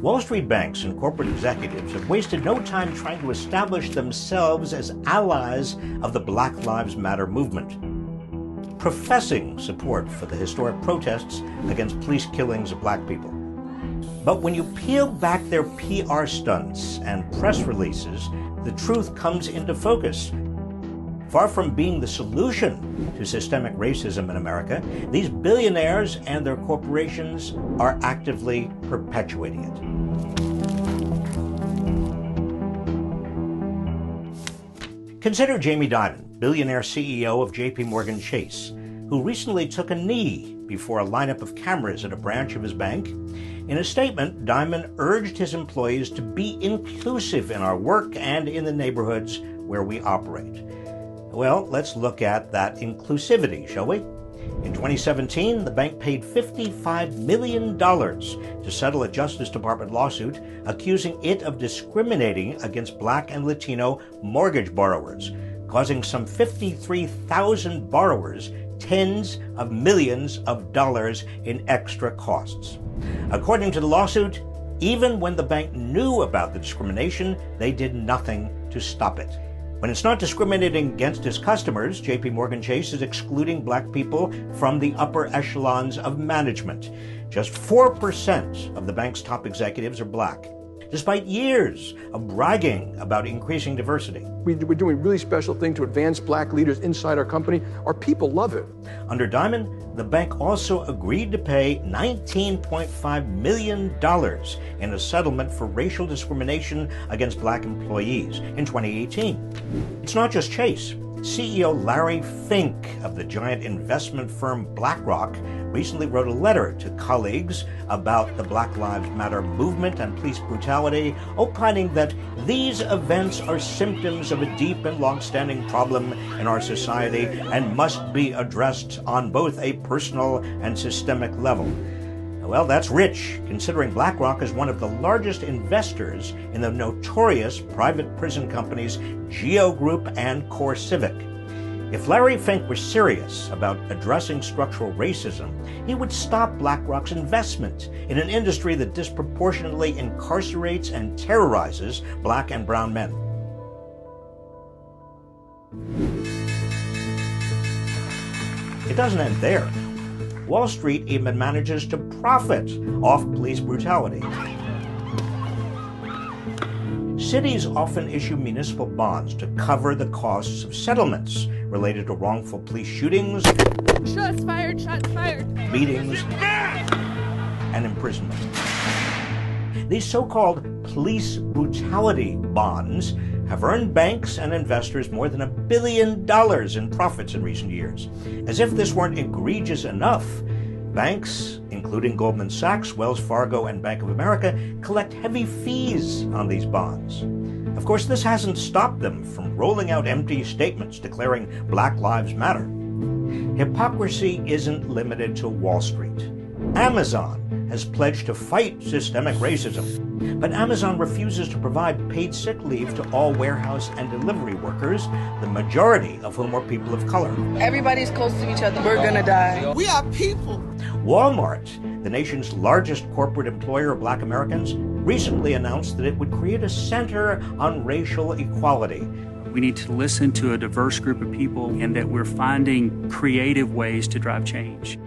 Wall Street banks and corporate executives have wasted no time trying to establish themselves as allies of the Black Lives Matter movement, professing support for the historic protests against police killings of black people. But when you peel back their PR stunts and press releases, the truth comes into focus. Far from being the solution to systemic racism in America, these billionaires and their corporations are actively perpetuating it. Consider Jamie Dimon, billionaire CEO of JP Chase, who recently took a knee before a lineup of cameras at a branch of his bank. In a statement, Dimon urged his employees to be inclusive in our work and in the neighborhoods where we operate. Well, let's look at that inclusivity, shall we? In 2017, the bank paid $55 million to settle a Justice Department lawsuit accusing it of discriminating against Black and Latino mortgage borrowers, causing some 53,000 borrowers tens of millions of dollars in extra costs. According to the lawsuit, even when the bank knew about the discrimination, they did nothing to stop it. When it's not discriminating against its customers, JP Chase is excluding black people from the upper echelons of management. Just 4% of the bank's top executives are black, despite years of bragging about increasing diversity. We're doing a really special thing to advance black leaders inside our company. Our people love it. Under Dimon, the bank also agreed to pay $19.5 million in a settlement for racial discrimination against black employees in 2018. It's not just Chase. CEO Larry Fink of the giant investment firm BlackRock recently wrote a letter to colleagues about the Black Lives Matter movement and police brutality, opining that these events are symptoms of a deep and long-standing problem in our society and must be addressed on both a personal and systemic level. Well, that's rich, considering BlackRock is one of the largest investors in the notorious private prison companies Geo Group and CoreCivic. If Larry Fink were serious about addressing structural racism, he would stop BlackRock's investment in an industry that disproportionately incarcerates and terrorizes black and brown men. It doesn't end there. Wall Street even manages to profit off police brutality. Cities often issue municipal bonds to cover the costs of settlements related to wrongful police shootings, shots fired, beatings, and imprisonment. These so-called police brutality bonds have earned banks and investors more than $1 billion in profits in recent years. As if this weren't egregious enough, banks, including Goldman Sachs, Wells Fargo, and Bank of America, collect heavy fees on these bonds. Of course, this hasn't stopped them from rolling out empty statements declaring Black Lives Matter. Hypocrisy isn't limited to Wall Street. Amazon has pledged to fight systemic racism, but Amazon refuses to provide paid sick leave to all warehouse and delivery workers, the majority of whom are people of color. Everybody's close to each other. We're gonna die. We are people. Walmart, the nation's largest corporate employer of black Americans, recently announced that it would create a center on racial equality. We need to listen to a diverse group of people and that we're finding creative ways to drive change.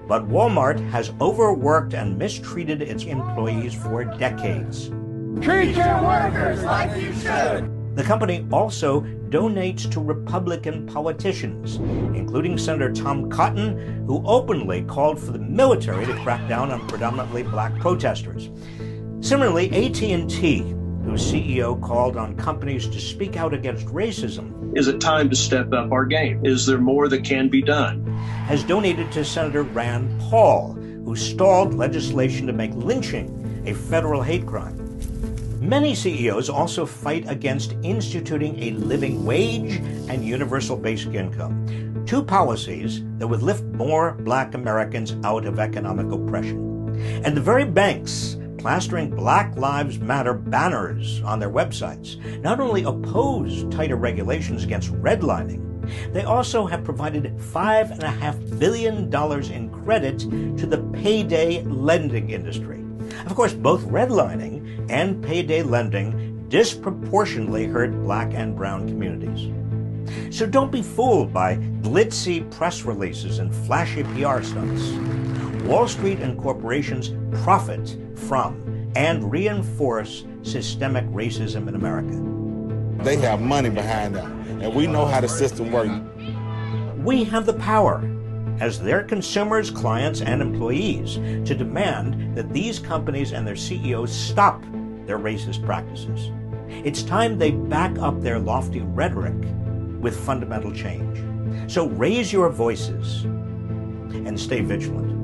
But Walmart has overworked and mistreated its employees for decades. Treat your workers like you should. The company also donates to Republican politicians, including Senator Tom Cotton, who openly called for the military to crack down on predominantly black protesters. Similarly, AT&T, whose CEO called on companies to speak out against racism, is it time to step up our game? Is there more that can be done? Has donated to Senator Rand Paul, who stalled legislation to make lynching a federal hate crime. Many CEOs also fight against instituting a living wage and universal basic income, two policies that would lift more black Americans out of economic oppression. And the very banks plastering Black Lives Matter banners on their websites not only oppose tighter regulations against redlining, they also have provided $5.5 billion in credit to the payday lending industry, Of course, both redlining and payday lending disproportionately hurt black and brown communities. So don't be fooled by glitzy press releases and flashy PR stunts. Wall Street and corporations profit from and reinforce systemic racism in America. They have money behind them, and we know how the system works. We have the power, as their consumers, clients, and employees, to demand that these companies and their CEOs stop their racist practices. It's time they back up their lofty rhetoric with fundamental change. So raise your voices and stay vigilant.